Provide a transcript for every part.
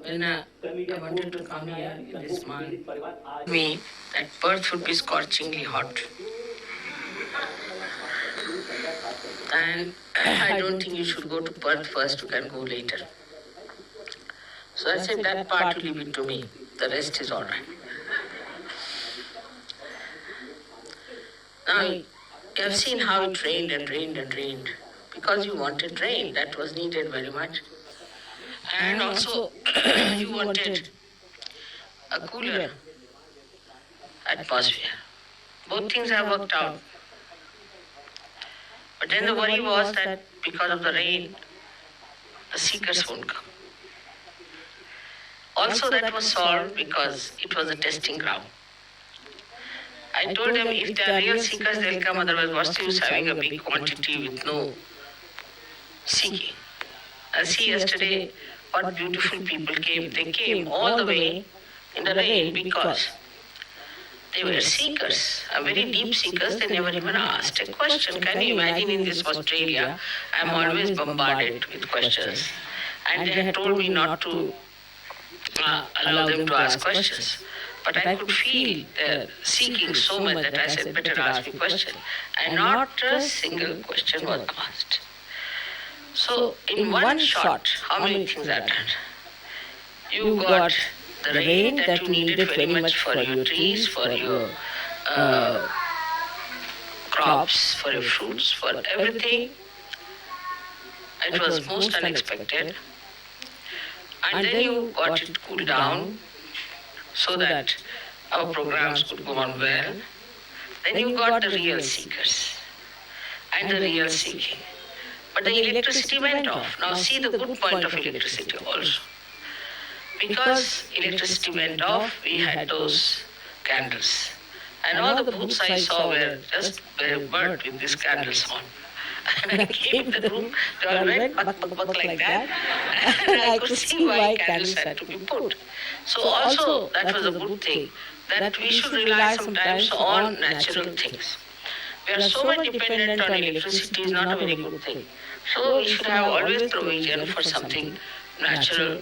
When I wanted to come here in this month, me that Perth would be scorchingly hot. And I don't think you should go to Perth first, you can go later. So I said that part you leave it to me, the rest is all right. Now, you have seen how it rained and rained and rained. Because you wanted rain, that was needed very much. And also, you wanted a cooler atmosphere. Both things have worked out. But then the worry was that because of the rain, the seekers won't come. Also, that was solved because it was a testing ground. I told them if they are real seekers, they'll come, otherwise, what's the use having a big quantity with no seeking? I see yesterday what beautiful people came. They came all the way in the rain because they were seekers, very deep seekers. They never even asked a question. Can you imagine in this Australia, I'm always bombarded with questions. And they had told me not to allow them to ask questions. But I could feel seeking so much that I said, better ask me a question. And not a single question was asked. So, in one shot, how many things are done? You got the rain that you needed very much for your trees, for your crops, for your fruits, for everything. It was most unexpected. And then you got it cooled down so that our programs could go on well. Then you got the real seekers and the real seeking. But the electricity went off. Now see the good point of electricity also. Because electricity went off, we had those candles. And all the booths I saw were just burnt with these candles on. And I came to the room, they all went buck, buck, buck like that. And I could see why candles had to be put. So also, that was a good thing, that we should rely sometimes on natural things. We are so much dependent on electricity is not a very good thing. So we should have always provision for something natural.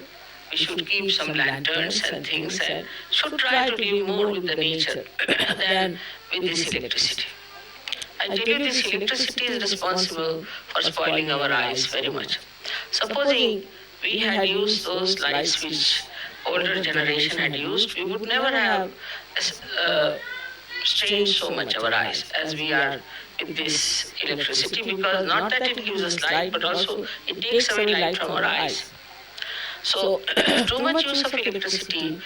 We should keep some lanterns and things and should try to live more with the nature than with this electricity. I tell you, this electricity is responsible for spoiling our eyes very much. Supposing we had used those lights which older generation had used, we would never have strained so much our eyes as we are with this electricity, because not that it gives us light, but also it takes away light from our eyes. So too much use of electricity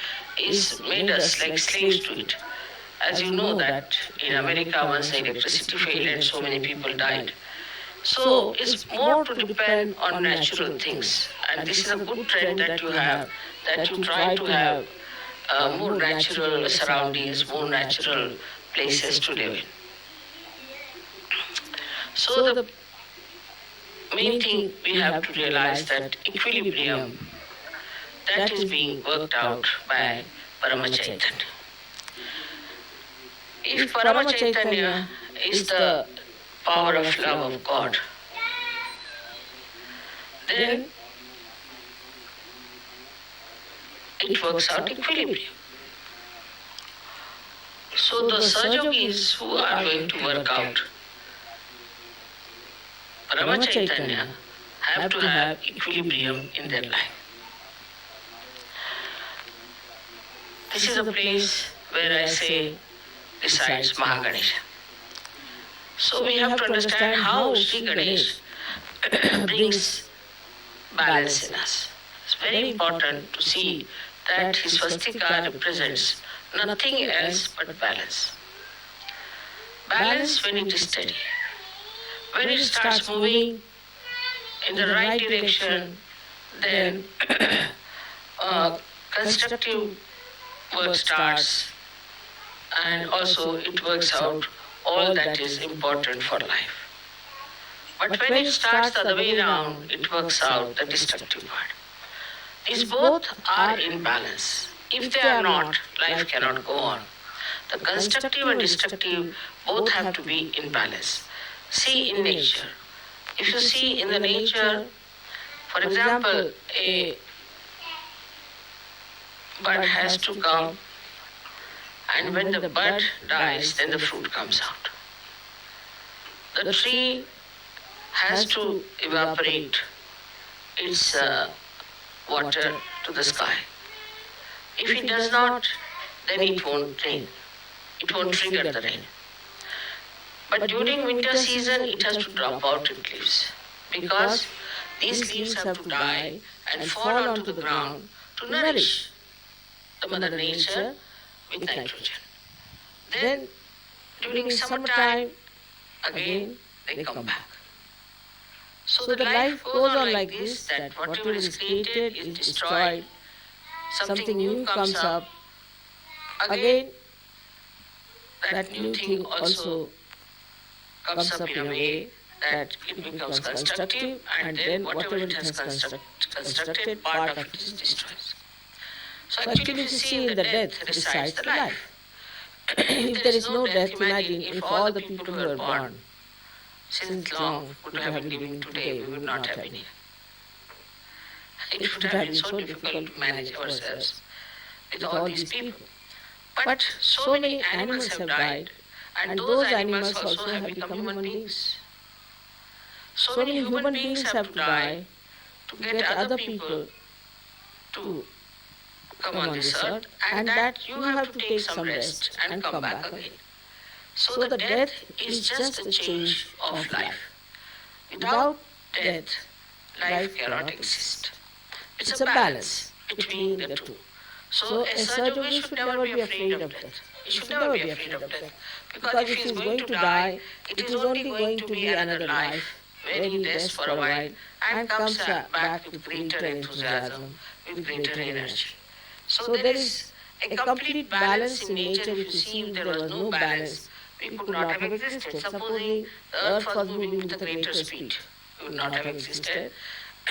is made us like slaves to it. As you know that in America once the electricity failed and so many people died. So it's more to depend on natural things. And this is a good trend that you have, that you try to have more natural surroundings, more natural places to live in. So the main thing we have to realize that equilibrium, that is being worked out by Parama Chaitanya. If Parama Chaitanya is the power of love of God, then it works out equilibrium. So the Sahajogis who are going to work out Parama Chaitanya have to have equilibrium in their life. This is a place where I say besides Mahaganesha. So we have to understand how Sri Ganesh brings balance in us. It's very important to see that his swastika represents nothing else but balance. Balance when it is steady. When it starts moving in the right direction, then constructive work starts, and also it works out all that is important for life. But when it starts the other way around, it works out the destructive part. These both are in balance. If they are not, life cannot go on. The constructive and destructive both have to be in balance. See in nature. If you see in the nature, For example, a bud has to come, and when the bud dies, then the fruit comes out. The tree has to evaporate its water to the sky. If it does not, then it won't rain. It won't trigger the rain. But during winter season, it has to drop out its leaves because these leaves have to die and fall onto the ground to nourish the mother nature with nitrogen. Then, during summertime, again they come back. So the life goes on like this, that whatever is created is destroyed, something new comes up, again that new thing also comes up in a way that it becomes constructive, and then whatever it has constructed, part of it is destroyed. So actually, if you see in the death resides the life. If there is no death, imagine if all the people who are born since long would have been living today, we would not have been here. It would have been so difficult to manage ourselves with all these people. But so many animals have died, and those animals also have become human beings. So many human beings have to die to get other people to come on this earth, and that you have to take some rest and come back again. So the death is just a change of life. Without death, life cannot exist. It's a balance between the two. So a Sahaja Yogi should never be afraid of death. He should never be afraid of death. Because if he is going to die, it is only going to be another life where he rests for a while and comes back with greater enthusiasm, with greater energy. So there is a complete balance in nature. If you see, if there was no balance, we could not have existed. Supposing the earth was moving with a greater speed, we would not have existed.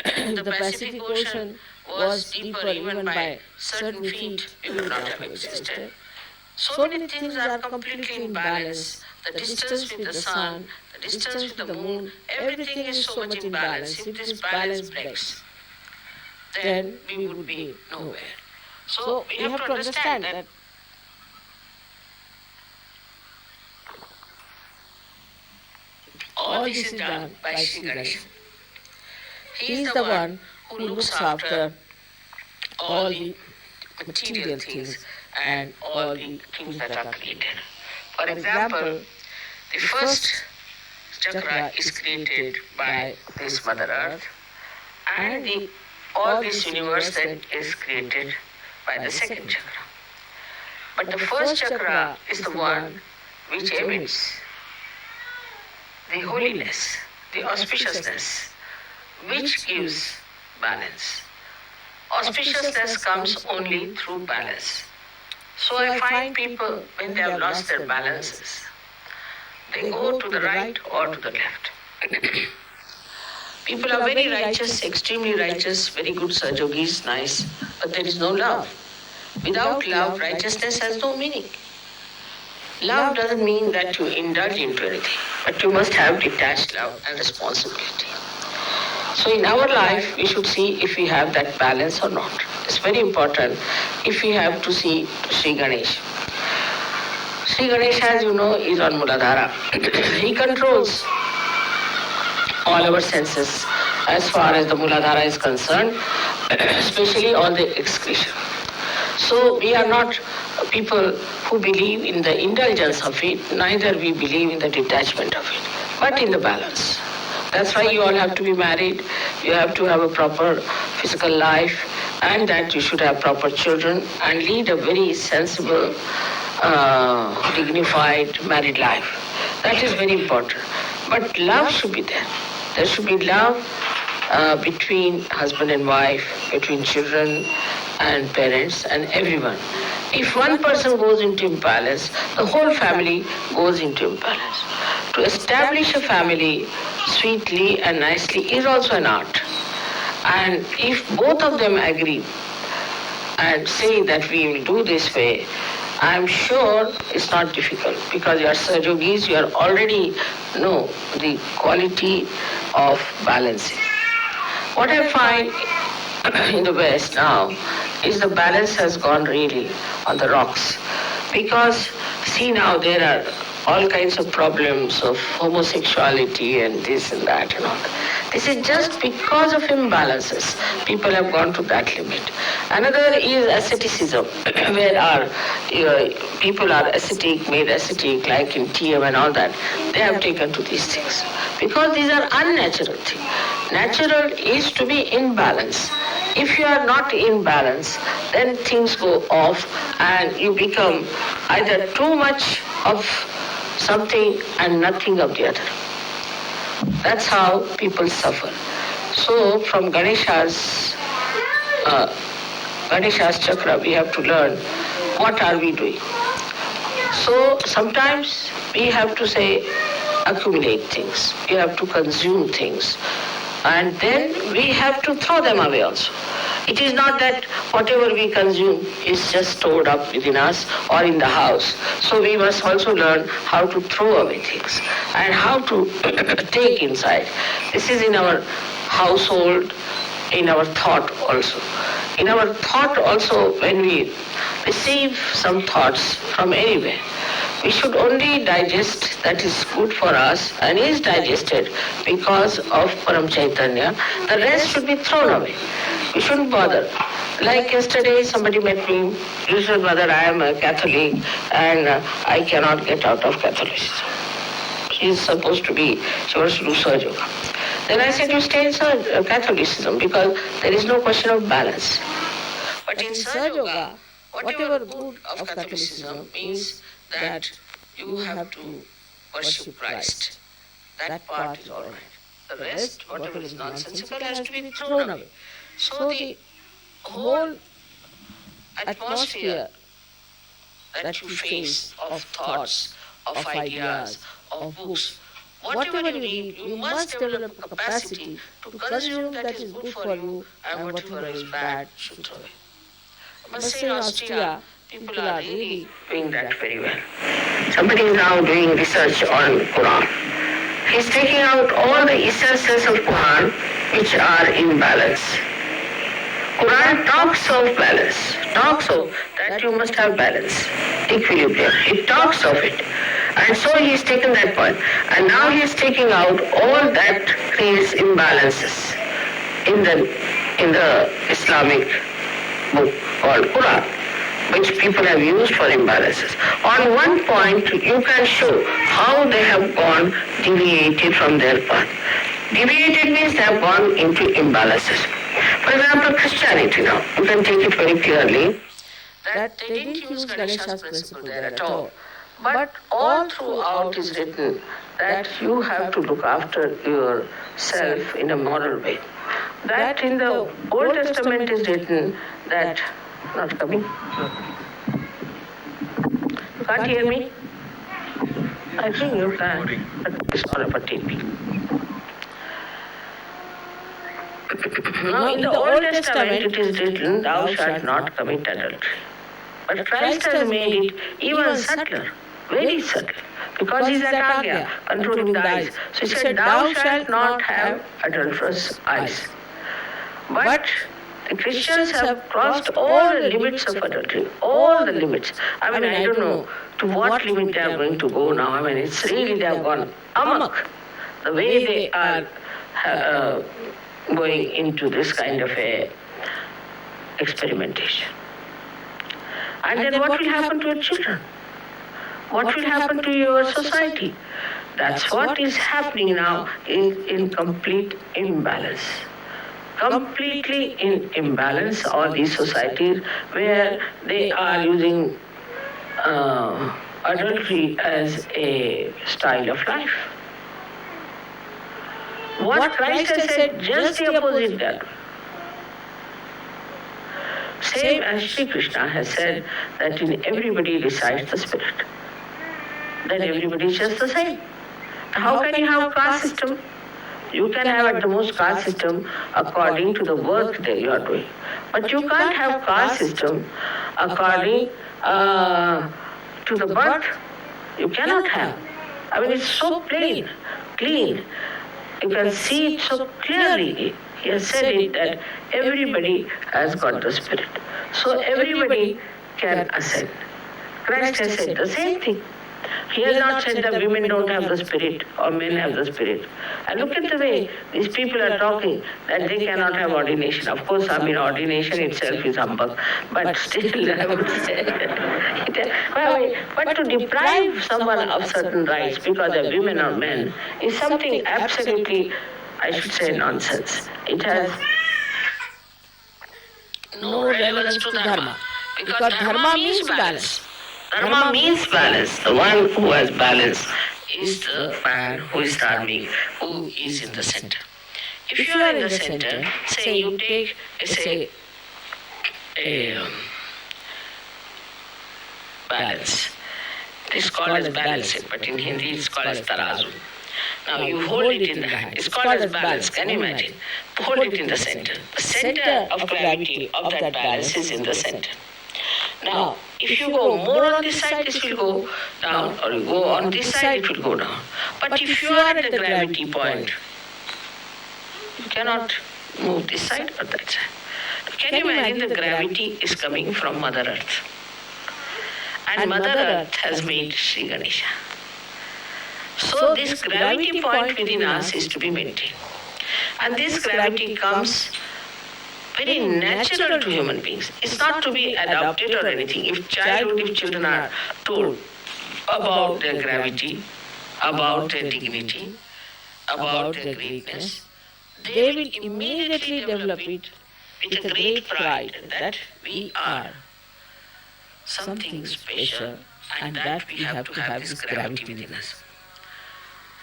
The Pacific Ocean was deeper even by certain feet, we would not have existed. So many things are completely in balance. The distance with the sun, the distance with the moon, everything is so much in balance. If this balance breaks, then we would be nowhere. So we have to understand that all this is done by Sri Ganesha. He is the one who looks after all the material things and all the things that are created. For example, the first chakra is created by this Mother Earth, and all this universe then is created by the second chakra. But the first chakra is the one which emits the holiness, the auspiciousness, which gives balance. Auspiciousness comes only through balance. So I find people, when they have lost their balances, they go to the right or to the left. People are very righteous, extremely righteous, very good Sahaja Yogis, nice, but there is no love. Without love, righteousness has no meaning. Love doesn't mean that you indulge into anything, but you must have detached love and responsibility. So in our life, we should see if we have that balance or not. It's very important if we have to see Sri Ganesha. Sri Ganesha, as you know, is on Muladhara. He controls all our senses as far as the Muladhara is concerned, especially all the excretion. So we are not people who believe in the indulgence of it, neither we believe in the detachment of it, but in the balance. That's why you all have to be married, you have to have a proper physical life, and that you should have proper children and lead a very sensible, dignified married life. That is very important. But love should be there. There should be love between husband and wife, between children and parents and everyone. If one person goes into imbalance, the whole family goes into imbalance. To establish a family sweetly and nicely is also an art. And if both of them agree and say that we will do this way, I am sure it's not difficult, because you are Sahaja Yogis, you are already know the quality of balancing. What I find in the West now is the balance has gone really on the rocks. Because, see now, there are all kinds of problems of homosexuality and this and that and all. This is just because of imbalances. People have gone to that limit. Another is asceticism, where our people are ascetic, made ascetic, like in TM and all that. They have taken to these things. Because these are unnatural things. Natural is to be in balance. If you are not in balance, then things go off and you become either too much of something and nothing of the other. That's how people suffer. So from Ganesha's chakra, we have to learn what are we doing. So sometimes we have to say accumulate things, we have to consume things, and then we have to throw them away also. It is not that whatever we consume is just stored up within us or in the house. So we must also learn how to throw away things and how to take inside. This is in our household, in our thought also. In our thought also, when we receive some thoughts from anywhere, we should only digest that is good for us and is digested because of Param Chaitanya. The rest should be thrown away. We shouldn't bother. Like yesterday, somebody met me, you said, Mother, I am a Catholic and I cannot get out of Catholicism. She is supposed to be, she wants to do Sahaja Yoga. Then I said, you stay in Catholicism because there is no question of balance. But in Sahaja Yoga, whatever good of Catholicism means that you have to worship Christ. That part is all right. The rest, whatever is nonsensical, has to be thrown away. So the whole atmosphere that you face of thoughts, of ideas, of books, whatever you read, you must develop a capacity to consume that is good for you and whatever is bad should throw away. I must say in Austria, people are really doing that very well. Somebody is now doing research on Quran. He's taking out all the essences of Quran which are in balance. Quran talks of balance, talks of that you must have balance, equilibrium. It talks of it. And so he's taken that point. And now he's taking out all that creates imbalances in the Islamic book called Quran, which people have used for imbalances. On one point, you can show how they have gone deviated from their path. Deviated means they have gone into imbalances. For example, Christianity now, you can take it very clearly that they didn't use Ganesha's principle there at all. But all throughout is written that you have to look after yourself in a moral way. That in the Old Testament is written that, not coming. You can't hear me? I think you can, but it's all about TV. Now, in the Old Testament, it is written, thou shalt not commit adultery. But Christ has made it even subtler, very subtle, because he's at Agya, controlling the eyes. So he said, thou shalt not have adulterous eyes. But the Christians have crossed all the limits of adultery, all the limits. I mean, I don't know to what limit they are going to go now. I mean, it's really they have gone amok, the way they are going into this kind of a experimentation. And then what will happen to your children? What will happen to your society? That's what is happening now in complete imbalance. Completely in imbalance, all these societies where they are using adultery as a style of life. What Christ has said, just the opposite that. Same as Sri Krishna has said that in everybody resides the spirit. Then everybody is just the same. How can you have caste system? You can have at the most caste system according to the work that you are doing. But you can't have caste system according to the birth. You cannot have. I mean, it's so plain, clean. You can see it so clearly he has said it that everybody has got the Spirit. So everybody can ascend. Christ has said the same thing. He has not said that women don't have the Spirit or men have the Spirit. And look at the way these people are talking that they cannot have ordination. Of course, I mean, ordination itself is humbug. But still, I would say, but to deprive someone of certain rights because they're women or men is something absolutely, I should say, nonsense. It has no relevance to Dharma. Because Dharma means balance. Dharma means balance. The one who has balance is the man who is dharmic, who is in the center. If you are in the center, say you take, say, a balance. It is called as balancing, but in Hindi it's called as tarazu. Now you hold it in the hand. It's called as balance. Can you imagine? Hold it in the center. The center of gravity of that balance is in the center. Now, if you go more on this side, this will go down, or you go on this side, it will go down. But if you are at the gravity point, you cannot move this side or that side. Can you imagine the gravity is coming from Mother Earth? And Mother Earth has made Sri Ganesha. So this gravity point within us is to be maintained. And this gravity comes very natural to human beings. It's not to be adopted or anything. If children are told about their gravity, about their dignity, about their greatness, they will immediately develop it with a great pride that we are something special and that we have to have this gravity within us.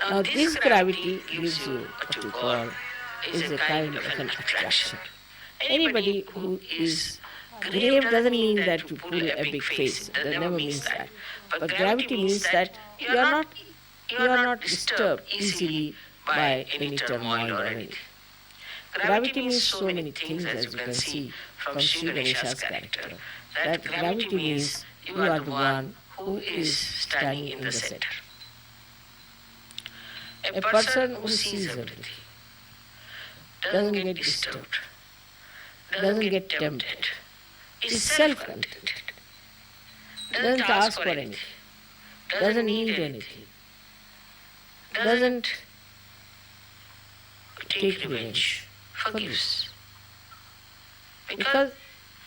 Now this gravity gives you what you call is a kind of an attraction. Anybody who is grave doesn't mean that you pull a big face. That never means that. But gravity means that you are not disturbed easily by any turmoil or anything. Gravity means so many things, as you can see from Sri Ganesha's character. That gravity means you are the one who is standing in the center. A person who sees everything doesn't get disturbed, doesn't get tempted, is self-contented, doesn't ask for anything, doesn't need anything, doesn't take revenge, forgives. Because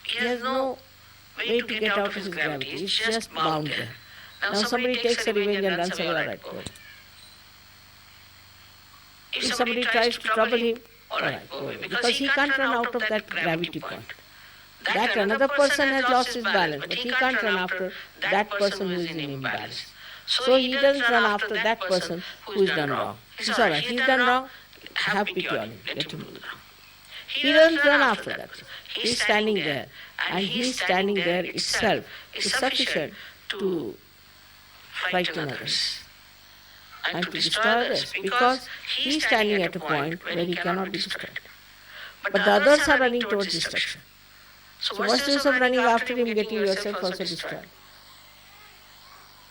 he has no way to get out of his gravity, it's just bound there. Now somebody takes a revenge and runs away, all right, go away. If somebody tries to trouble him, all right, go away, because he can't run out of that gravity point. That another person has lost his balance, but he can't run after that person who is in imbalance. So he doesn't run after that person who is done wrong. It's all right, he's done wrong, have pity on him, let him do wrong. He doesn't run after that. He's standing there, and he's standing there itself is sufficient to frighten others and to destroy others, because he's standing at a point where he cannot be destroyed. But the others are running towards destruction. So what's the use of running after him, getting yourself also destroyed?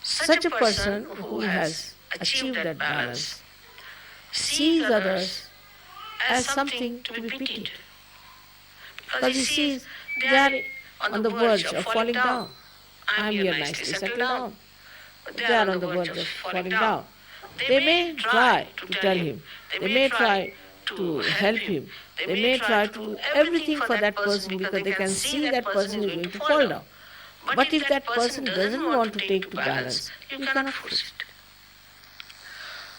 Such a person who has achieved that balance sees others as something to be pitied, because he sees they are on the verge of falling down. I am here nicely settled down, but they are on the verge of falling down. They may try to tell him, they may try to help him, they may try to do everything for that person because they can see that person is going to fall down. But if that person doesn't want to take to balance, you cannot force it.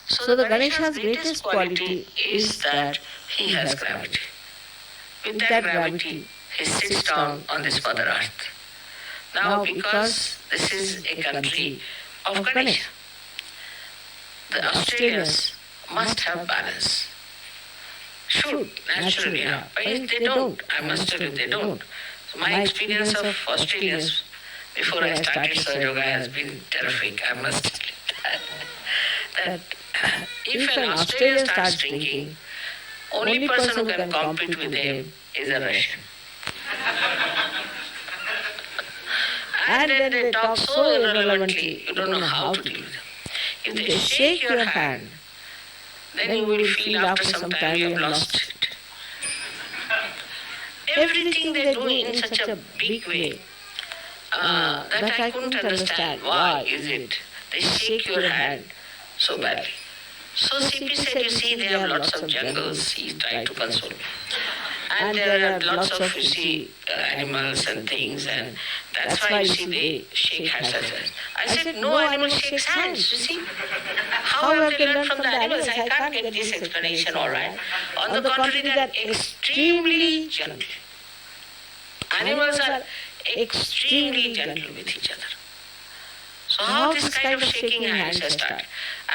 So the Ganesha's greatest quality is that he has gravity. With that gravity, he sits down on this Mother Earth. Now, because this is a country of Ganesha, the Australians must have balance. Should naturally have. But if they don't, I must tell you they don't. So my experience of Australians before I started Sahaja Yoga has been terrific. I must tell you that if an Australian starts drinking, only person who can compete with him is a Russian. And then they talk so irrelevantly, you don't know how to deal with them. If they shake your hand, then you will feel after some time you have lost it. everything they do in such a big way that I couldn't understand. Why is it? They shake your hand so badly. So CP said, you see, they have lots of jungles, he tried to console me. And there are lots of, you see, animals and things, and that's why, you see, they shake hands like that. I said, no animal shakes hands, you see. How have they learned from the animals? I can't get this explanation, all right. On the contrary, they are extremely gentle. Animals are extremely gentle with each other. So how this kind of shaking hands has started?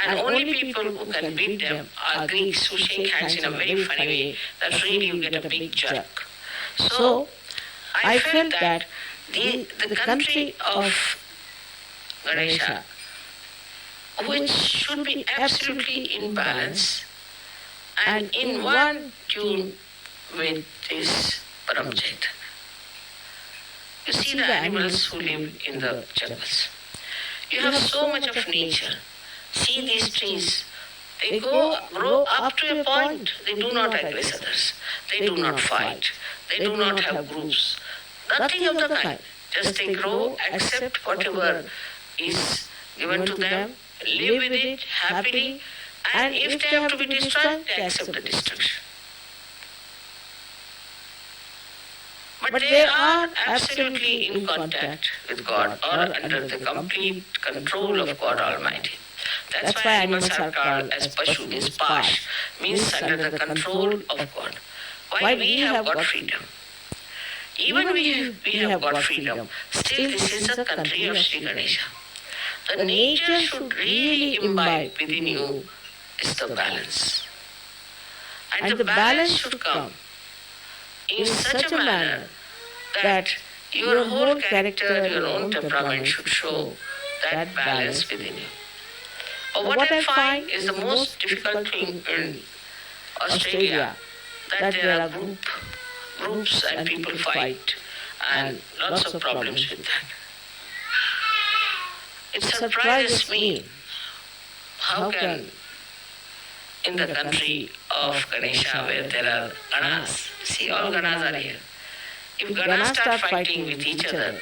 And only people who can beat them are Greeks who shake hands in a very funny way that really you get a big jerk. So I felt that the country of Ganesha, which should be absolutely in balance and in one tune with this Param Chaitanya. You see the animals who live in the jungles. You have so much of nature. See these trees. They grow up to a point. They do not aggress others. They do not fight. They do not have groups. Nothing of the kind. Just they grow, accept whatever is given to them, live with it happily, and if they have to be destroyed, they accept the destruction. But they are absolutely in contact with God or under the complete control of God Almighty. That's why animals are called as Pashu, means Pash, means under the control of God. Why we have got freedom? Even we have got freedom, still this is the country of Sri Ganesha. The nature should really imbibe within you is the balance. And the balance should come in such a manner that your whole character, your own temperament should show that balance within you. But what I find is the most difficult thing in Australia, that there are groups and people fight and lots of problems with that. It surprises me how can in the country of Ganesha where there are Ganas, see all Ganas are here. If Ganas start fighting with each other,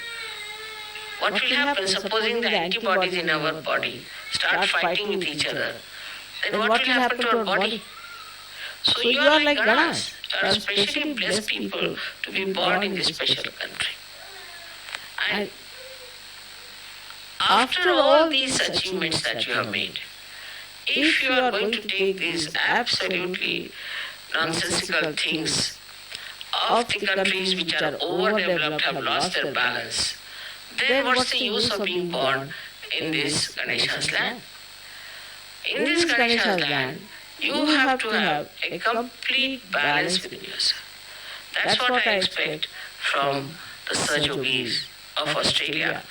what will happen? Supposing the antibodies in our body start fighting with each other, then what will happen to our body? So you are like Ganas. You are specially blessed people to be born in this special country. And after all these achievements that you have made, if you are going to take these absolutely nonsensical things of the countries which are overdeveloped, have lost their balance, then what's the use of being born in this Ganesha's land? In this Ganesha's land, you have to have a complete balance within yourself. That's what I expect from the Sahajogis of Australia,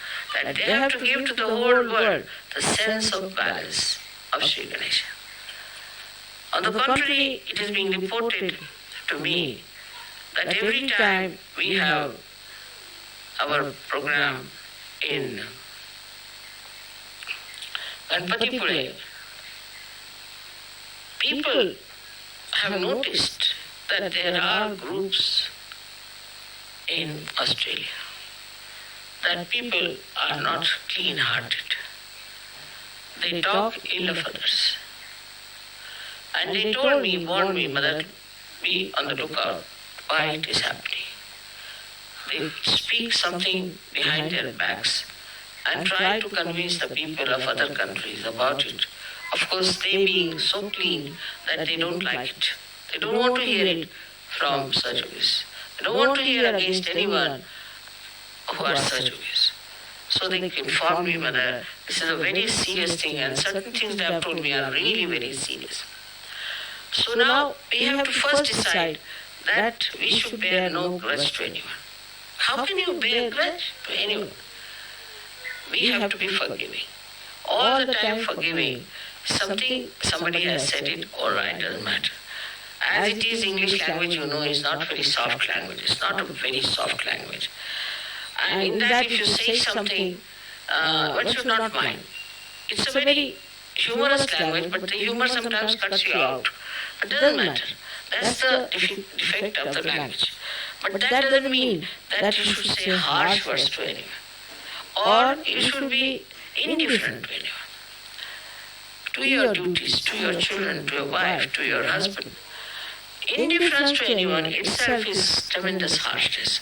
that they have to give to the whole world the sense of balance of Sri Ganesha. On the contrary, it is being reported to me that every time we have our program in Ganpatipule, people have noticed that there are groups in Australia, that people are not clean-hearted. They talk ill of others. And they told me, warned me, Mother, be on the lookout why it is happening. They speak something behind their backs and try to convince the people of other countries about it. Of course, they being so clean that they don't like it. They don't want to hear it from Sahajogis. They don't want to hear against anyone who are Sahajogis. So they informed me, Mother, this is a very serious thing, and certain things they have told me are really very serious. So now we have to first decide that we should bear no grudge to anyone. How can you bear grudge to anyone? We have to be forgiving. All the time forgiving. Somebody has said it, all right, doesn't matter. As it is, English language, you know, is not very soft language. It's not a very soft language. And in that, if you say something, one should not mind. It's a very humorous language, but the humor sometimes cuts you out. But it doesn't matter. That's the defect of the language. But that doesn't mean that you should say harsh words to anyone, or you should be indifferent to anyone. To your duties, to your children, to your wife, to your husband. Indifference to anyone itself is tremendous harshness.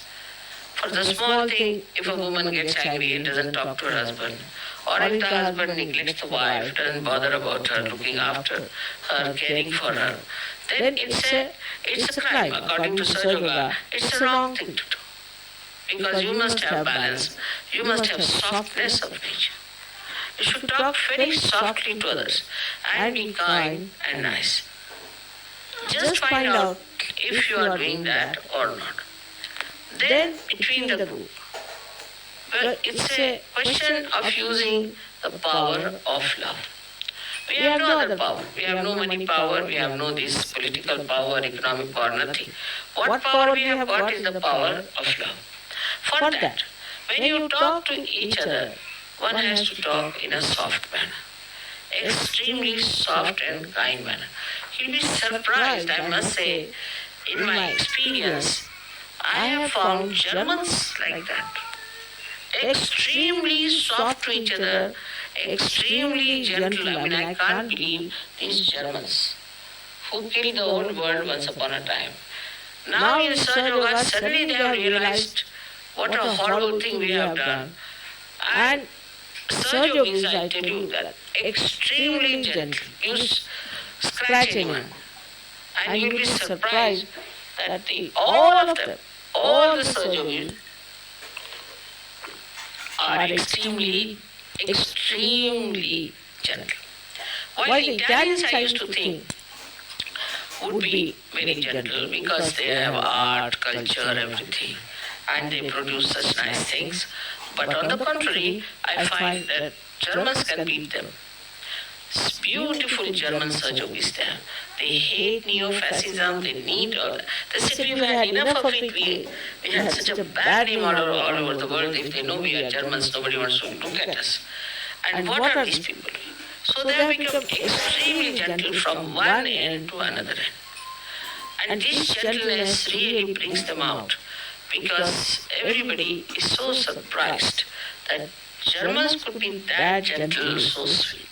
For the small thing, if a woman gets angry and doesn't talk to her husband, or if the husband neglects the wife, doesn't bother about her, looking after her, caring for her, then it's a crime. According to Sahaja Yoga, it's a wrong thing to do. Because you must have balance, you must have softness of nature. You should talk very softly to others and be kind and nice. Just find out if you are doing that or not. Then, between the group, well, it's a question of using the power of love. We have no other power. We have no money power. We have no this political power, economic power, nothing. What power we have got is the power of love. For that, when you talk to each other, one has to talk in a soft manner, extremely soft and kind manner. You'll be surprised, I must say, in my experience, I have found Germans like that. Extremely soft to each other, extremely gentle. I mean, I can't believe these Germans who killed the whole world once upon a time. Now in Sahaja Yoga, suddenly they have realized what a horrible thing we have done. And Sahaja Yogis, I tell you, that extremely gentle. You scratch anyone, and you'll be surprised that all of them, all the Sahaja Yogis, are extremely gentle. While the Italians I used to think would be very gentle because they have art, culture, everything, and they produce such nice things. But on the contrary, I find that Germans can beat them. Beautiful German Sahaja Yogis there. They hate neo-fascism, they need all that. They said we've had enough of it, we had such a bad name all over the world. If they know we are Germans, nobody wants to look at us. And what are these people doing? So they have become extremely gentle from one end to another end. And this gentleness really brings them out because everybody is so surprised that Germans could be that gentle, so sweet.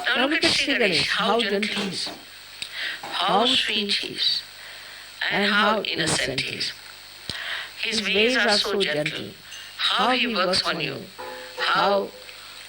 Now look at Sri Ganesh, how gentle he is, how sweet he is, and how innocent he is. His ways are so gentle, how he works on you, how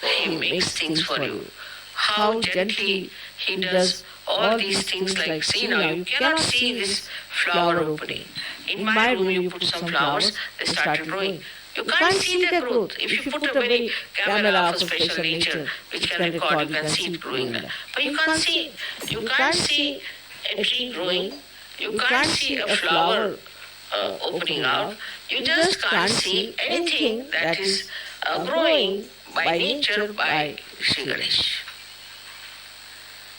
he makes things for you, how gently he does all these things like, see now, you cannot see this flower opening. In my room you put some flowers, they started growing. You can't see their growth. If you put a very camera of a special nature which can record, you can see it growing. But you can't see. You can't see a tree growing. You can't see a flower opening out. You just can't see anything that is growing by nature by Sri Ganesh.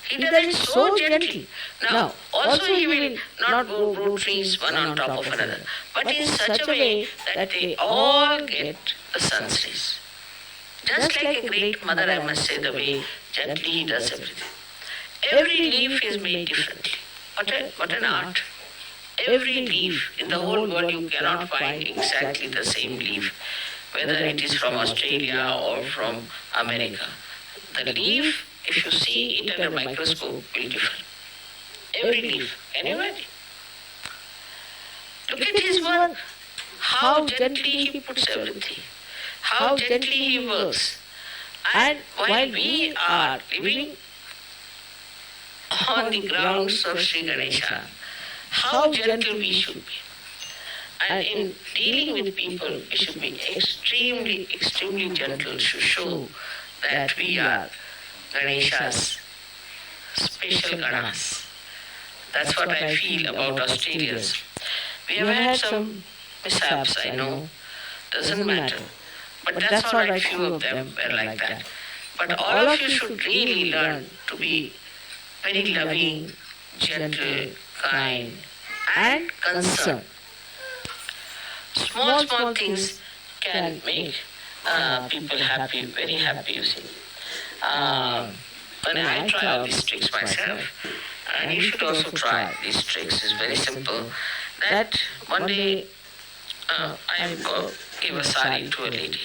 He does it so gently. Now, also he will not grow trees one on top of another, but in such a way that they all get the sun's rays. Just like a great mother, I must say, the way gently he does everything. Every leaf is made differently. What an art. Every leaf in the whole world you cannot find exactly the same leaf, whether it is from Australia or from America. The leaf, if you see it under a microscope, will be different. Every leaf, anybody. Look at his work, how gently he puts everything, how gently he works. And while we are living on the grounds of Sri Ganesha, how gentle we should be. And in dealing with people, we should be extremely gentle to show that we are Ganesha's special Ganas. That's what I feel about Australians. We have had some mishaps, I know. Doesn't matter. But that's all right, few of them were like that. But all of you should really learn to be very loving, gentle, kind, and concerned. Small things can make people happy, very happy, you see. When I try all these tricks myself, and you should also try these tricks, it's very simple, that one day gave a sari to a lady.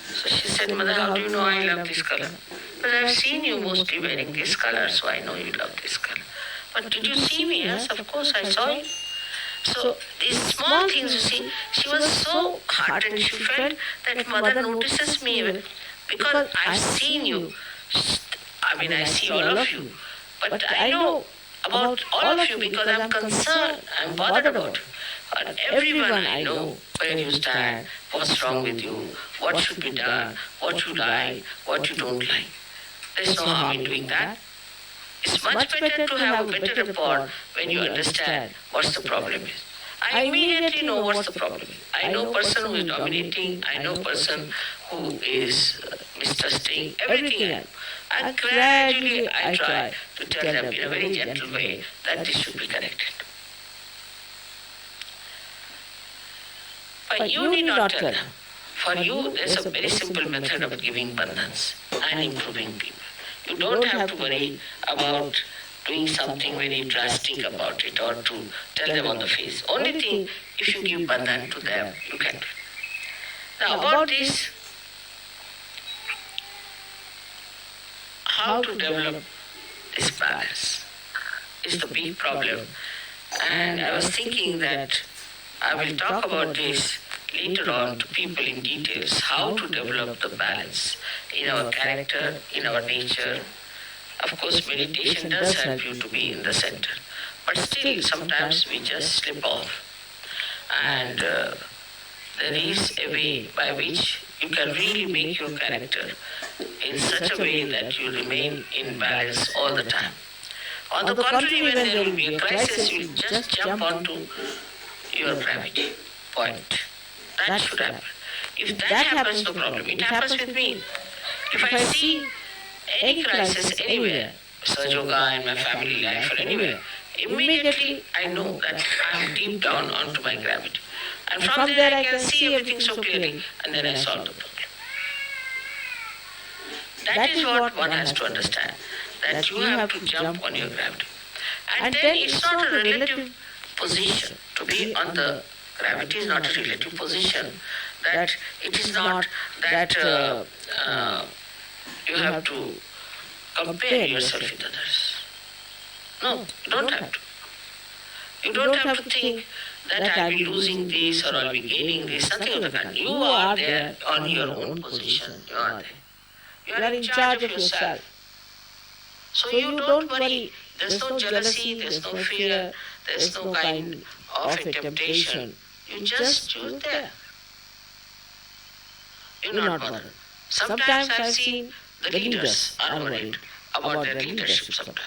So she said, Mother, how do you know I love this color? Well, I've seen you mostly wearing this color, so I know you love this color. But did you see me? Yes, of course I saw you. So these small things, you see, she was so heartened. She felt that Mother notices me because I've seen you. I mean, I see all of you. But I know about all of you because I'm concerned, I'm bothered about you. And everyone I know where you stand, what's wrong with you, what should be done, what you like, what you don't like. There's no harm in doing that. It's much better to have a better rapport when you understand what's the problem is. I immediately know what's the problem. I know person who is dominating, I know person who is mistrusting, everything I know. And gradually I try to tell them in a very gentle way that this should be corrected. But you need not tell them. For you, there's a very simple method of giving bandhans and improving people. You don't have to worry about doing something very drastic about it or to tell them on the face. Only thing, if you give bandhan to them, you can do it. Now about this, how to develop this balance is the big problem. And I was thinking that I will talk about this later on to people in details, how to develop the balance in our character, in our nature. Of course, meditation does help you to be in the center, but still sometimes we just slip off. And there is a way by which you can really make your character in such a way that you remain in balance all the time. On the contrary, when there will be a crisis, you will just jump onto your gravity point. That should happen. If that happens, no problem. It happens with me. If I see any crisis anywhere, Sahaja Yoga in my family life or anywhere, immediately I know that I am deep down onto my gravity. And from there I can see everything so clearly and then I solve the problem. That is what one has to understand, that you have to jump on your gravity. And then it's not a relative position. To be on the gravity is not a relative position. That it is not that you have to compare yourself with others. No, you don't have to. You don't have to think that I'll be losing this or I'll be gaining this, nothing of the kind. You are there on your own position. You are there. You are in charge of yourself. So you don't worry. There's no jealousy, there's no fear, there's no kind of a temptation. You just choose there. You're not bothered. Sometimes I've seen the leaders are worried about their leadership sometimes.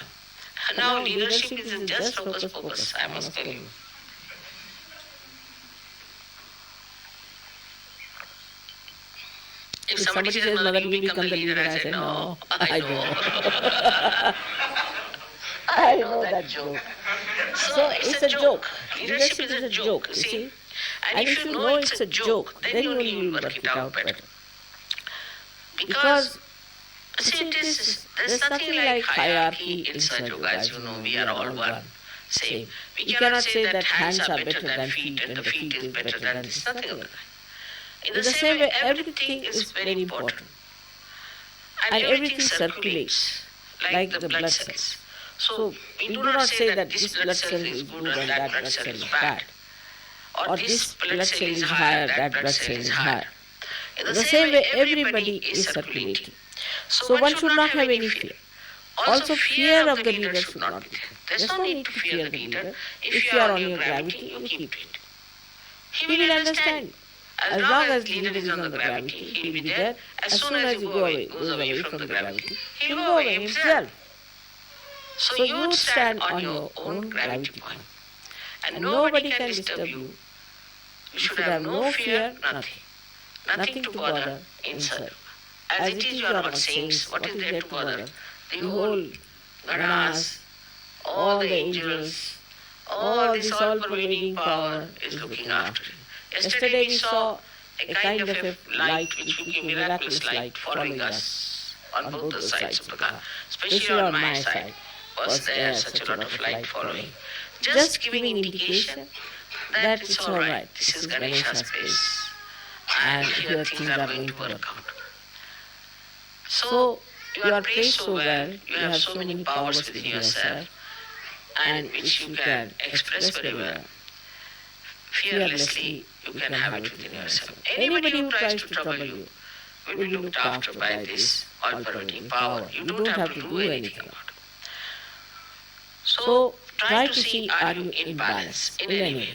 Now leadership isn't just focus, I must tell you. If somebody says, Mother, you become the leader, I say, no, I know. I know that joke. So it's a joke. Leadership is a joke, you see. And if you know it's a joke, then only you will work it out better. Because, see, there's nothing like hierarchy in Sahaja Yoga. As you know, we are all one, same. We cannot say that hands are better than feet and the feet is better than this, nothing of that. In the same way, everything is very important. And everything circulates, like the blood cells. So, we do not say that this blood cell is good and that blood cell is bad. Or this blood cell is higher, that blood cell is higher. In the same way, everybody is circulating. So one should not have any fear. Also, fear of the leader should not be there. There's no need to fear the leader. If you are on your gravity, you keep it. He will understand. As long as the leader is on the gravity, he will be there. As soon as you goes away from the gravity, he will go away himself. So you would stand on your own gravity point. And nobody can disturb you. You should have no fear, nothing. Nothing to bother in Sahaja. As it is, you are not saints. What is there to bother? The whole Ganas, all the angels, all this all-pervading power is looking after you. Yesterday we saw a kind of a light which became miraculous light following us on both the sides of the Gana. Especially on my side was there such a lot of light following. Just giving indication that it's all right. This is Ganesha's space, and here things are going to work out. So you are placed so well, you have so many powers within yourself, and which you can express very well. Fearlessly, you can have it within yourself. Anybody who tries to trouble you will be looked after by this all-pervading power. You don't have to do anything about it. So try to see, are you in balance in any way?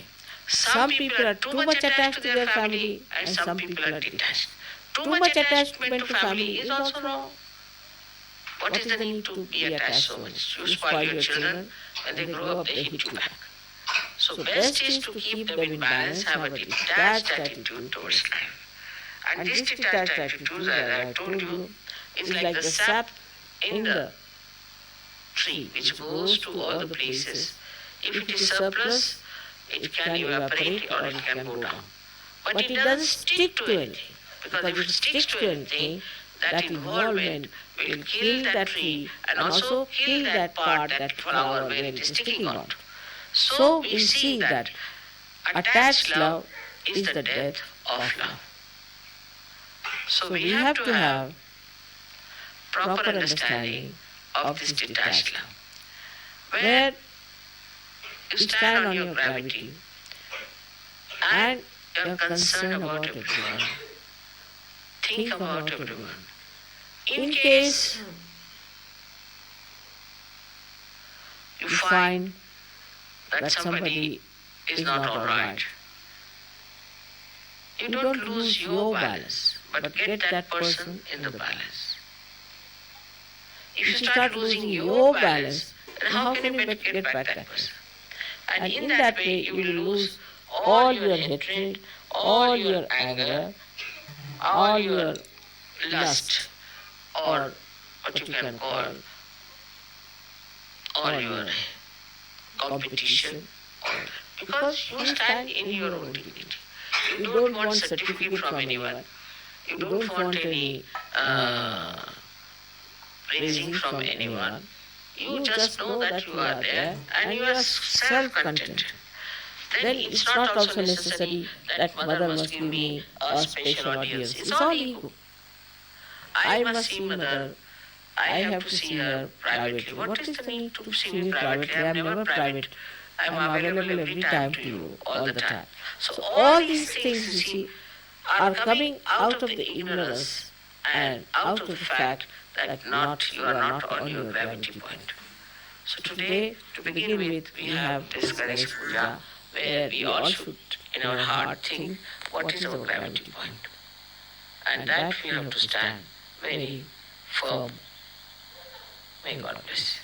Some people are too much attached to their family, and some people are detached. Too much attachment to family is also wrong. What is the need to be attached so much? You spoil your children, when they grow up, they hit you back. So best is to keep them in balance, have a detached attitude towards life. And this detached attitude, as I told you, is like the sap in the tree which goes to all the places. If it is surplus, it can evaporate or it can go down. But it doesn't stick to anything. Because if it sticks to anything, that involvement will kill that tree and also kill that part, that flower where it is sticking on. So we see that attached love is the death of love. So we have to have proper understanding of this detached love, where you stand on your gravity and you are concerned about everyone. Think about everyone. In case you find that somebody is not all right, you don't lose your balance, but get that person in the balance. If you start losing your balance, then how can you get back that person? And in that way, you will lose all your hatred, all your anger, all your lust, or what you can call all your competition, because you stand in your own dignity. You don't want certificate from anyone. You don't want any praising from anyone. You just know that you are there and you are self-content. Then it's not also necessary that mother must give me a special audience. It's all ego. I must see mother. I have to see her privately. What is the need to see me privately? I am never private. I am available every time to you, all the time. So all these things, you see, are coming out of the ignorance and out of the fact that you are not on your gravity point. So today, to begin with, we have this Ganesh Puja, where we all should, in our heart, think, what is our gravity point? And that we have to stand very firm. May God bless you.